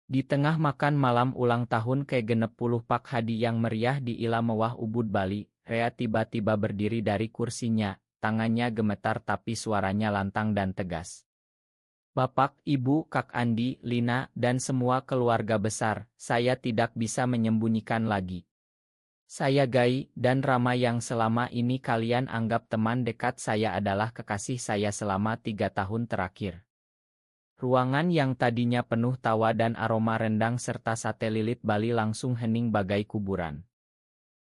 Di tengah makan malam ulang tahun ke-60 Pak Hadi yang meriah di Ila Mewah Ubud Bali, Rea tiba-tiba berdiri dari kursinya, tangannya gemetar tapi suaranya lantang dan tegas. Bapak, Ibu, Kak Andi, Lina, dan semua keluarga besar, saya tidak bisa menyembunyikan lagi. Saya Gai dan Rama yang selama ini kalian anggap teman dekat saya adalah kekasih saya selama 3 tahun terakhir. Ruangan yang tadinya penuh tawa dan aroma rendang serta sate lilit Bali langsung hening bagai kuburan.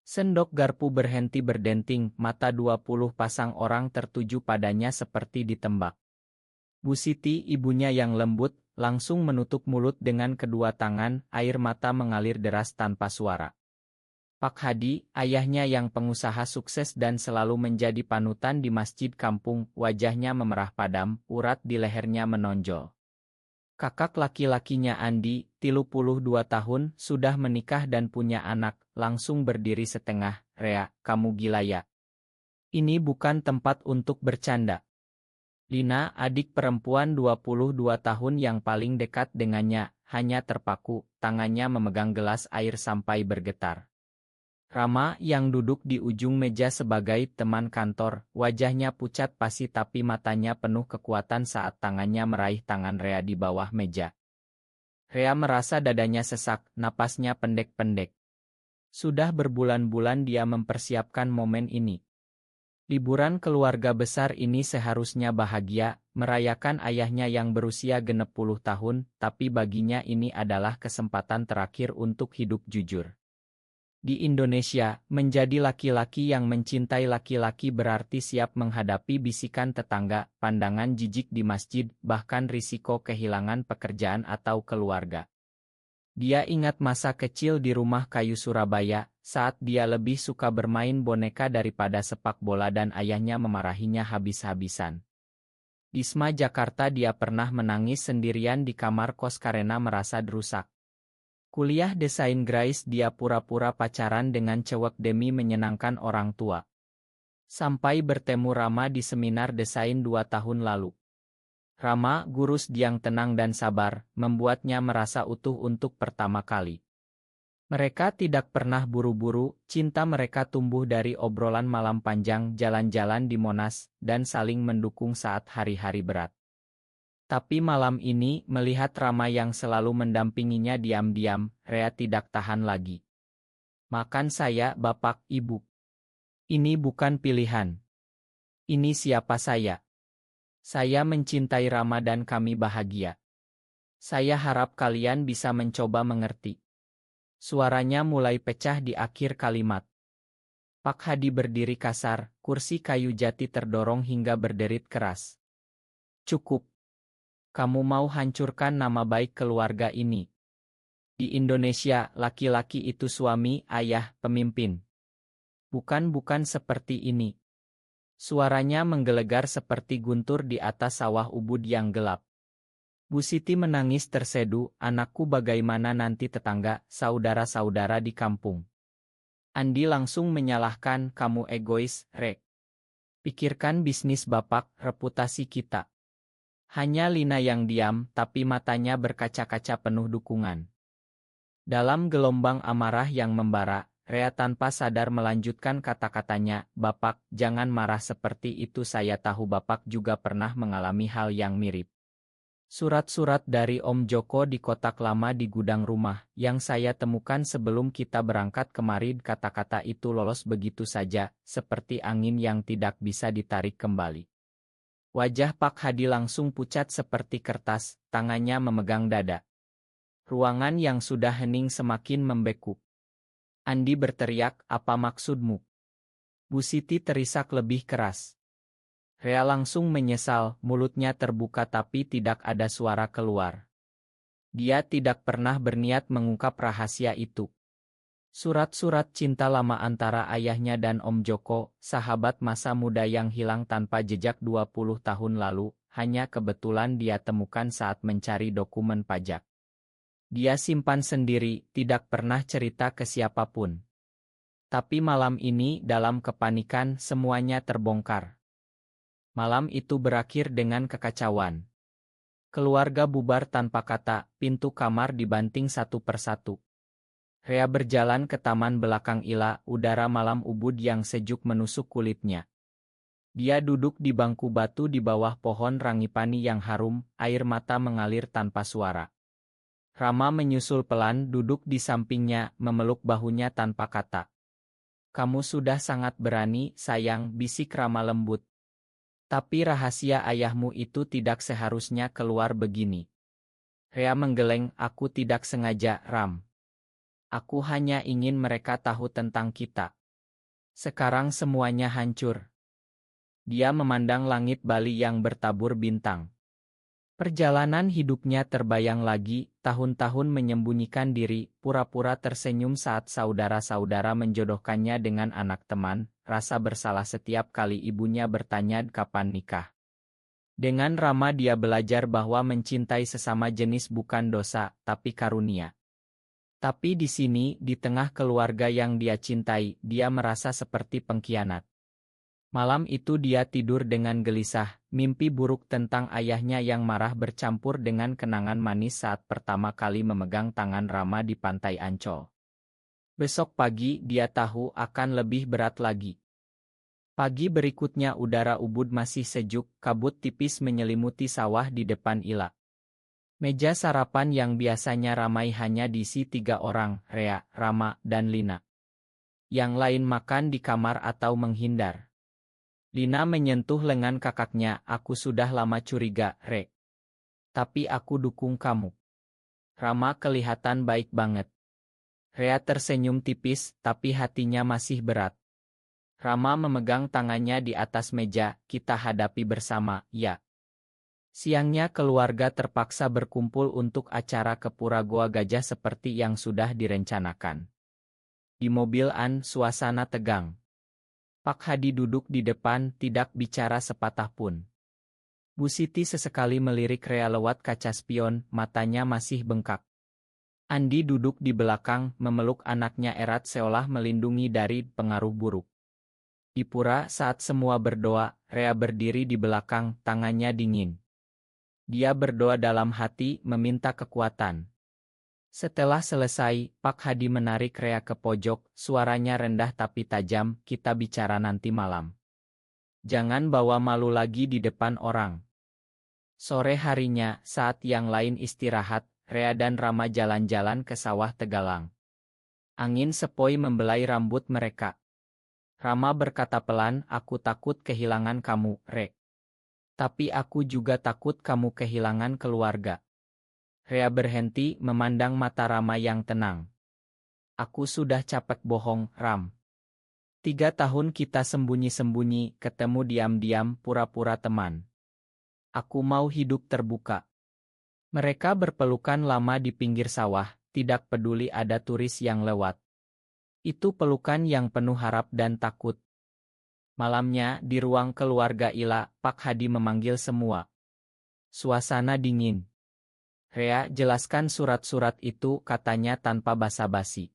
Sendok garpu berhenti berdenting, mata 20 pasang orang tertuju padanya seperti ditembak. Bu Siti, ibunya yang lembut, langsung menutup mulut dengan kedua tangan, air mata mengalir deras tanpa suara. Pak Hadi, ayahnya yang pengusaha sukses dan selalu menjadi panutan di masjid kampung, wajahnya memerah padam, urat di lehernya menonjol. Kakak laki-lakinya Andi, 32 tahun, sudah menikah dan punya anak, langsung berdiri setengah. Rea, kamu gila ya? Ini bukan tempat untuk bercanda. Lina, adik perempuan 22 tahun yang paling dekat dengannya, hanya terpaku, tangannya memegang gelas air sampai bergetar. Rama yang duduk di ujung meja sebagai teman kantor, wajahnya pucat pasi tapi matanya penuh kekuatan saat tangannya meraih tangan Rea di bawah meja. Rea merasa dadanya sesak, napasnya pendek-pendek. Sudah berbulan-bulan dia mempersiapkan momen ini. Liburan keluarga besar ini seharusnya bahagia, merayakan ayahnya yang berusia 60 tahun, tapi baginya ini adalah kesempatan terakhir untuk hidup jujur. Di Indonesia, menjadi laki-laki yang mencintai laki-laki berarti siap menghadapi bisikan tetangga, pandangan jijik di masjid, bahkan risiko kehilangan pekerjaan atau keluarga. Dia ingat masa kecil di rumah kayu Surabaya, saat dia lebih suka bermain boneka daripada sepak bola dan ayahnya memarahinya habis-habisan. Di SMA Jakarta dia pernah menangis sendirian di kamar kos karena merasa derusak. Kuliah desain grafis dia pura-pura pacaran dengan cewek demi menyenangkan orang tua. Sampai bertemu Rama di seminar desain 2 tahun lalu. Rama, guru yang tenang dan sabar, membuatnya merasa utuh untuk pertama kali. Mereka tidak pernah buru-buru, cinta mereka tumbuh dari obrolan malam panjang, jalan-jalan di Monas, dan saling mendukung saat hari-hari berat. Tapi malam ini, melihat Rama yang selalu mendampinginya diam-diam, Rea tidak tahan lagi. Makan saya, Bapak, Ibu. Ini bukan pilihan. Ini siapa saya. Saya mencintai Rama dan kami bahagia. Saya harap kalian bisa mencoba mengerti. Suaranya mulai pecah di akhir kalimat. Pak Hadi berdiri kasar, kursi kayu jati terdorong hingga berderit keras. Cukup. Kamu mau hancurkan nama baik keluarga ini. Di Indonesia, laki-laki itu suami, ayah, pemimpin. Bukan seperti ini. Suaranya menggelegar seperti guntur di atas sawah ubud yang gelap. Bu Siti menangis terseduh, anakku bagaimana nanti tetangga, saudara-saudara di kampung. Andi langsung menyalahkan, kamu egois, Rek. Pikirkan bisnis bapak, reputasi kita. Hanya Lina yang diam, tapi matanya berkaca-kaca penuh dukungan. Dalam gelombang amarah yang membara, Rea tanpa sadar melanjutkan kata-katanya, Bapak, jangan marah seperti itu, saya tahu Bapak juga pernah mengalami hal yang mirip. Surat-surat dari Om Joko di kotak lama di gudang rumah, yang saya temukan sebelum kita berangkat kemarin, kata-kata itu lolos begitu saja, seperti angin yang tidak bisa ditarik kembali. Wajah Pak Hadi langsung pucat seperti kertas, tangannya memegang dada. Ruangan yang sudah hening semakin membekuk. Andi berteriak, apa maksudmu? Bu Siti terisak lebih keras. Rea langsung menyesal, mulutnya terbuka tapi tidak ada suara keluar. Dia tidak pernah berniat mengungkap rahasia itu. Surat-surat cinta lama antara ayahnya dan Om Joko, sahabat masa muda yang hilang tanpa jejak 20 tahun lalu, hanya kebetulan dia temukan saat mencari dokumen pajak. Dia simpan sendiri, tidak pernah cerita ke siapapun. Tapi malam ini, dalam kepanikan, semuanya terbongkar. Malam itu berakhir dengan kekacauan. Keluarga bubar tanpa kata, pintu kamar dibanting satu persatu. Rea berjalan ke taman belakang Ila, udara malam ubud yang sejuk menusuk kulitnya. Dia duduk di bangku batu di bawah pohon rangipani yang harum, air mata mengalir tanpa suara. Rama menyusul pelan duduk di sampingnya, memeluk bahunya tanpa kata. "Kamu sudah sangat berani, sayang," bisik Rama lembut. "Tapi rahasia ayahmu itu tidak seharusnya keluar begini." Rea menggeleng, "Aku tidak sengaja, Ram. Aku hanya ingin mereka tahu tentang kita. Sekarang semuanya hancur." Dia memandang langit Bali yang bertabur bintang. Perjalanan hidupnya terbayang lagi, tahun-tahun menyembunyikan diri, pura-pura tersenyum saat saudara-saudara menjodohkannya dengan anak teman, rasa bersalah setiap kali ibunya bertanya kapan nikah. Dengan Rama dia belajar bahwa mencintai sesama jenis bukan dosa, tapi karunia. Tapi di sini, di tengah keluarga yang dia cintai, dia merasa seperti pengkhianat. Malam itu dia tidur dengan gelisah, mimpi buruk tentang ayahnya yang marah bercampur dengan kenangan manis saat pertama kali memegang tangan Rama di pantai Ancol. Besok pagi dia tahu akan lebih berat lagi. Pagi berikutnya udara ubud masih sejuk, kabut tipis menyelimuti sawah di depan Ila. Meja sarapan yang biasanya ramai hanya diisi 3 orang, Rea, Rama, dan Lina. Yang lain makan di kamar atau menghindar. Lina menyentuh lengan kakaknya, "Aku sudah lama curiga, Re. Tapi aku dukung kamu." Rama kelihatan baik banget. Rea tersenyum tipis, tapi hatinya masih berat. Rama memegang tangannya di atas meja, "Kita hadapi bersama, ya." Siangnya keluarga terpaksa berkumpul untuk acara ke Pura Goa Gajah seperti yang sudah direncanakan. Di mobil suasana tegang. Pak Hadi duduk di depan, tidak bicara sepatah pun. Bu Siti sesekali melirik Rea lewat kaca spion, matanya masih bengkak. Andi duduk di belakang, memeluk anaknya erat seolah melindungi dari pengaruh buruk. Di pura saat semua berdoa, Rea berdiri di belakang, tangannya dingin. Dia berdoa dalam hati, meminta kekuatan. Setelah selesai, Pak Hadi menarik Rea ke pojok, suaranya rendah tapi tajam, "Kita bicara nanti malam. Jangan bawa malu lagi di depan orang." Sore harinya, saat yang lain istirahat, Rea dan Rama jalan-jalan ke sawah Tegalang. Angin sepoi membelai rambut mereka. Rama berkata pelan, "Aku takut kehilangan kamu, Re. Tapi aku juga takut kamu kehilangan keluarga." Rea berhenti, memandang mata Rama yang tenang. "Aku sudah capek bohong, Ram. 3 tahun kita sembunyi-sembunyi, ketemu diam-diam, pura-pura teman. Aku mau hidup terbuka." Mereka berpelukan lama di pinggir sawah, tidak peduli ada turis yang lewat. Itu pelukan yang penuh harap dan takut. Malamnya, di ruang keluarga Ila, Pak Hadi memanggil semua. Suasana dingin. "Rea, jelaskan surat-surat itu," katanya tanpa basa-basi.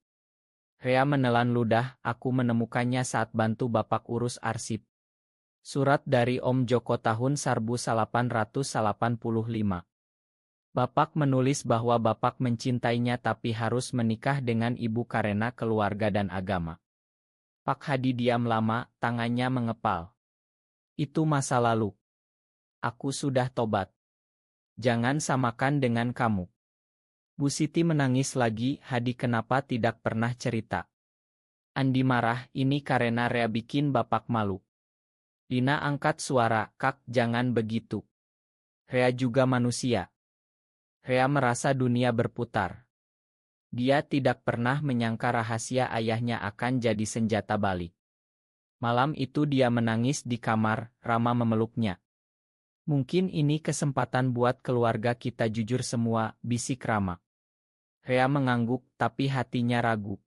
Rea menelan ludah, "Aku menemukannya saat bantu Bapak urus arsip. Surat dari Om Joko tahun 1885. Bapak menulis bahwa Bapak mencintainya tapi harus menikah dengan ibu karena keluarga dan agama." Pak Hadi diam lama, tangannya mengepal. "Itu masa lalu. Aku sudah tobat. Jangan samakan dengan kamu." Bu Siti menangis lagi, "Hadi kenapa tidak pernah cerita?" Andi marah, "Ini karena Rea bikin Bapak malu." Lina angkat suara, "Kak, jangan begitu. Rea juga manusia." Rea merasa dunia berputar. Dia tidak pernah menyangka rahasia ayahnya akan jadi senjata balik. Malam itu dia menangis di kamar, Rama memeluknya. "Mungkin ini kesempatan buat keluarga kita jujur semua," bisik Rama. Rea mengangguk, tapi hatinya ragu.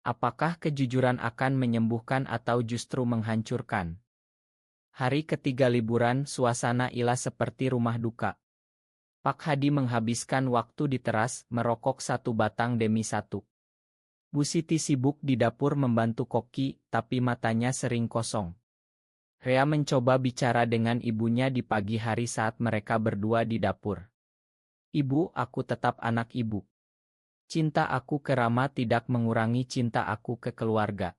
Apakah kejujuran akan menyembuhkan atau justru menghancurkan? Hari ketiga liburan, suasana Ila seperti rumah duka. Pak Hadi menghabiskan waktu di teras, merokok satu batang demi satu. Bu Siti sibuk di dapur membantu koki, tapi matanya sering kosong. Rea mencoba bicara dengan ibunya di pagi hari saat mereka berdua di dapur. Ibu, aku tetap anak ibu. Cinta aku ke Rama tidak mengurangi cinta aku ke keluarga.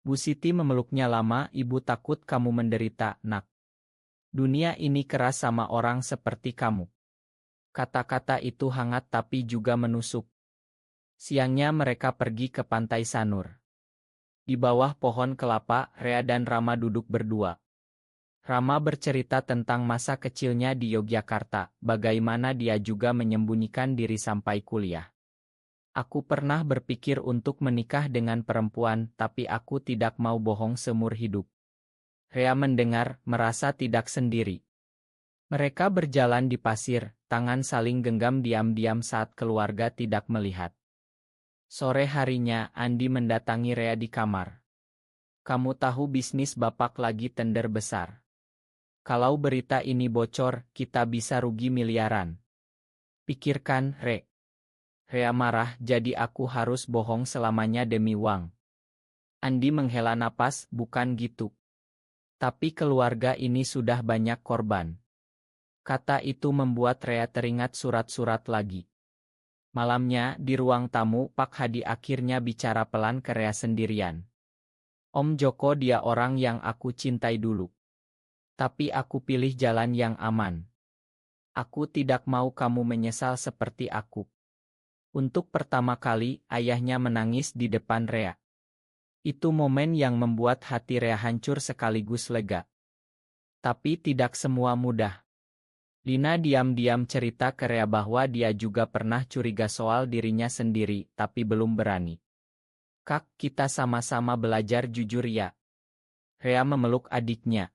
Bu Siti memeluknya lama, ibu takut kamu menderita, nak. Dunia ini keras sama orang seperti kamu. Kata-kata itu hangat tapi juga menusuk. Siangnya mereka pergi ke pantai Sanur. Di bawah pohon kelapa, Rea dan Rama duduk berdua. Rama bercerita tentang masa kecilnya di Yogyakarta, bagaimana dia juga menyembunyikan diri sampai kuliah. Aku pernah berpikir untuk menikah dengan perempuan, tapi aku tidak mau bohong seumur hidup. Rea mendengar, merasa tidak sendiri. Mereka berjalan di pasir, tangan saling genggam diam-diam saat keluarga tidak melihat. Sore harinya, Andi mendatangi Rea di kamar. Kamu tahu bisnis Bapak lagi tender besar. Kalau berita ini bocor, kita bisa rugi miliaran. Pikirkan, Re. Rea marah, jadi aku harus bohong selamanya demi uang. Andi menghela napas, bukan gitu. Tapi keluarga ini sudah banyak korban. Kata itu membuat Rea teringat surat-surat lagi. Malamnya, di ruang tamu, Pak Hadi akhirnya bicara pelan ke Rea sendirian. Om Joko dia orang yang aku cintai dulu. Tapi aku pilih jalan yang aman. Aku tidak mau kamu menyesal seperti aku. Untuk pertama kali, ayahnya menangis di depan Rea. Itu momen yang membuat hati Rea hancur sekaligus lega. Tapi tidak semua mudah. Lina diam-diam cerita ke Rea bahwa dia juga pernah curiga soal dirinya sendiri, tapi belum berani. Kak, kita sama-sama belajar jujur ya. Rea memeluk adiknya.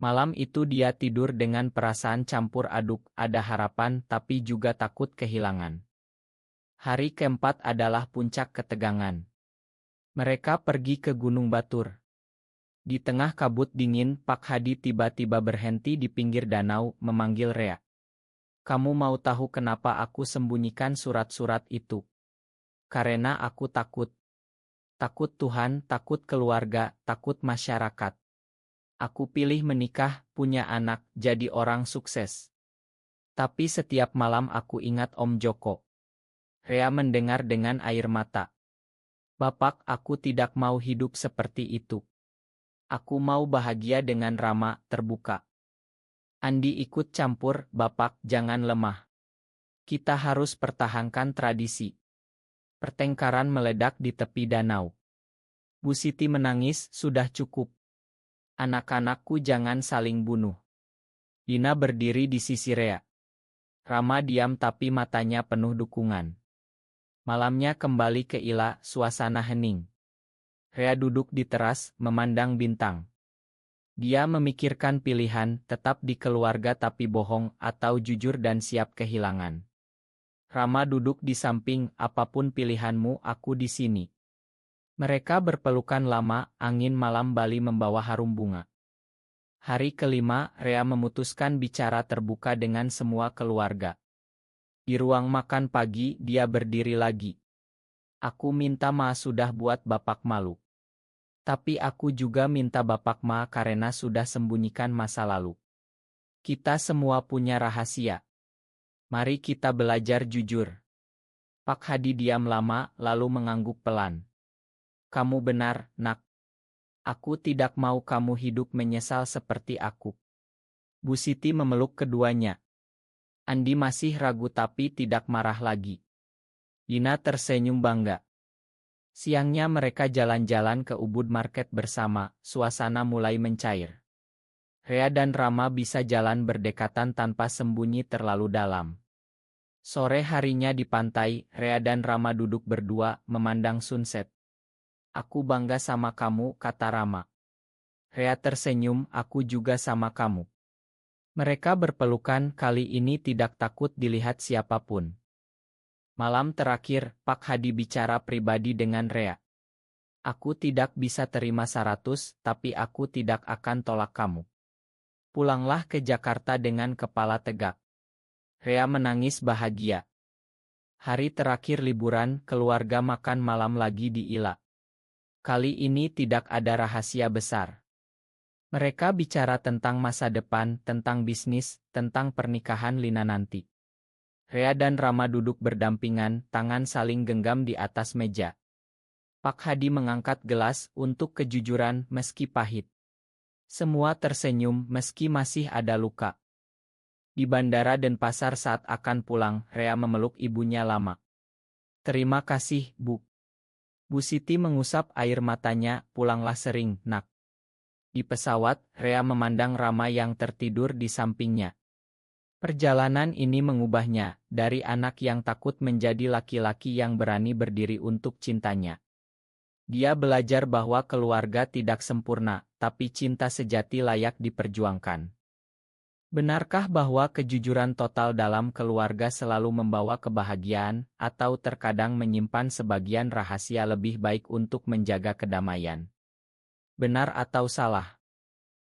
Malam itu dia tidur dengan perasaan campur aduk, ada harapan tapi juga takut kehilangan. Hari keempat adalah puncak ketegangan. Mereka pergi ke Gunung Batur. Di tengah kabut dingin, Pak Hadi tiba-tiba berhenti di pinggir danau, memanggil Rea. Kamu mau tahu kenapa aku sembunyikan surat-surat itu? Karena aku takut. Takut Tuhan, takut keluarga, takut masyarakat. Aku pilih menikah, punya anak, jadi orang sukses. Tapi setiap malam aku ingat Om Joko. Rea mendengar dengan air mata. Bapak, aku tidak mau hidup seperti itu. Aku mau bahagia dengan Rama, terbuka. Andi ikut campur, Bapak, jangan lemah. Kita harus pertahankan tradisi. Pertengkaran meledak di tepi danau. Bu Siti menangis, sudah cukup. Anak-anakku jangan saling bunuh. Dina berdiri di sisi Rea. Rama diam tapi matanya penuh dukungan. Malamnya kembali ke Ila, suasana hening. Rea duduk di teras, memandang bintang. Dia memikirkan pilihan, tetap di keluarga tapi bohong, atau jujur dan siap kehilangan. Rama duduk di samping, apapun pilihanmu, aku di sini. Mereka berpelukan lama, angin malam Bali membawa harum bunga. Hari kelima, Rea memutuskan bicara terbuka dengan semua keluarga. Di ruang makan pagi, dia berdiri lagi. Aku minta maaf sudah buat Bapak malu. Tapi aku juga minta Bapak maaf karena sudah sembunyikan masa lalu. Kita semua punya rahasia. Mari kita belajar jujur. Pak Hadi diam lama, lalu mengangguk pelan. Kamu benar, nak. Aku tidak mau kamu hidup menyesal seperti aku. Bu Siti memeluk keduanya. Andi masih ragu tapi tidak marah lagi. Dina tersenyum bangga. Siangnya mereka jalan-jalan ke Ubud Market bersama, suasana mulai mencair. Rea dan Rama bisa jalan berdekatan tanpa sembunyi terlalu dalam. Sore harinya di pantai, Rea dan Rama duduk berdua, memandang sunset. Aku bangga sama kamu, kata Rama. Rea tersenyum, aku juga sama kamu. Mereka berpelukan, kali ini tidak takut dilihat siapapun. Malam terakhir, Pak Hadi bicara pribadi dengan Rea. Aku tidak bisa terima 100, tapi aku tidak akan tolak kamu. Pulanglah ke Jakarta dengan kepala tegak. Rea menangis bahagia. Hari terakhir liburan, keluarga makan malam lagi di Ila. Kali ini tidak ada rahasia besar. Mereka bicara tentang masa depan, tentang bisnis, tentang pernikahan Lina nanti. Rea dan Rama duduk berdampingan, tangan saling genggam di atas meja. Pak Hadi mengangkat gelas untuk kejujuran meski pahit. Semua tersenyum meski masih ada luka. Di bandara Denpasar saat akan pulang, Rea memeluk ibunya lama. Terima kasih, Bu. Bu Siti mengusap air matanya, pulanglah sering, nak. Di pesawat, Rea memandang Rama yang tertidur di sampingnya. Perjalanan ini mengubahnya, dari anak yang takut menjadi laki-laki yang berani berdiri untuk cintanya. Dia belajar bahwa keluarga tidak sempurna, tapi cinta sejati layak diperjuangkan. Benarkah bahwa kejujuran total dalam keluarga selalu membawa kebahagiaan, atau terkadang menyimpan sebagian rahasia lebih baik untuk menjaga kedamaian? Benar atau salah?